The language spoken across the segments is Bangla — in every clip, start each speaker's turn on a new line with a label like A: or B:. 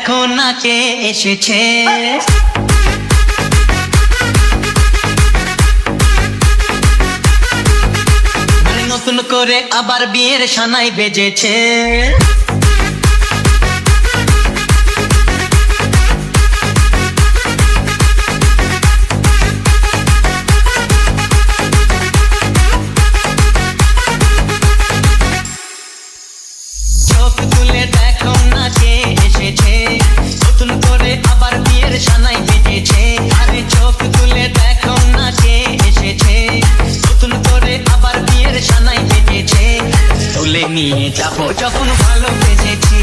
A: দেখো না কে এসেছে। নতুন করে আবার বিয়ের সানাই বেজেছে। চোখ তুলে দেখো না কে এসেছে, নতুন করে আবার বিয়ের সানাই বেজেছে। আরে চোখ তুলে দেখো না কে এসেছে, নতুন করে আবার বিয়ের সানাই বেজেছে। তুলে নিয়ে যাবো যখন ভালোবেসেছি,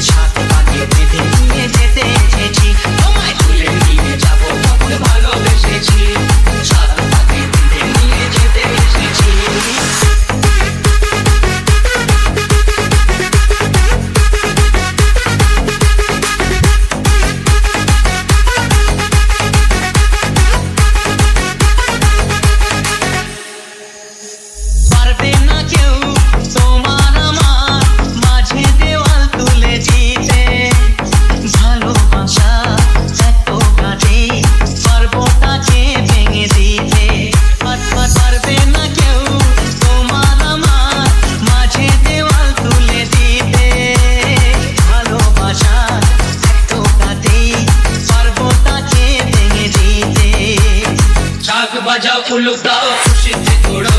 A: সাথে পাখি বেঁধে নিয়ে যেতে এসেছি। তোমায় তুলে নিয়ে যাবো যখন ভালোবেসেছি, সাথে পাখি বেঁধে নিয়ে যেতে এসেছি।
B: বাজাও উলুক দাও খুশিতে ঘোড়ো,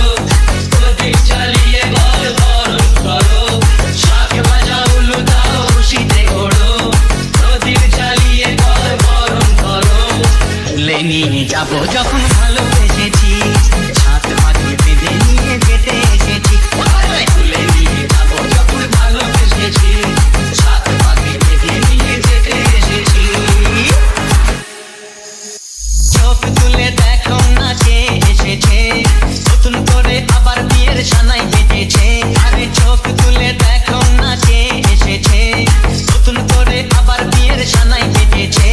B: প্রদীপ জ্বালিয়ে বল বরণ করো। শাক বাজাও উলুক দাও খুশিতে ঘোড়ো, প্রদীপ জ্বালিয়ে বল বরণ করো।
A: তুলে নিয়ে যাবো যখন ভালোবেসেছি, সাথে পাখি বেঁধে নিয়ে যেতে এসেছি।
B: তুলে নিয়ে যাবো যখন ভালোবেসেছি, সাথে পাখি বেঁধে নিয়ে যেতে এসেছি।
A: চোখ তুলে দেখো না কে এসেছে, নতুন করে আবার বিয়ের সানাই বেজেছে। আরে চোখ তুলে দেখো না কে এসেছে, নতুন করে আবার বিয়ের সানাই বেজেছে।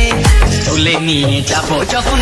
A: তুলে নিয়ে যাবো যখন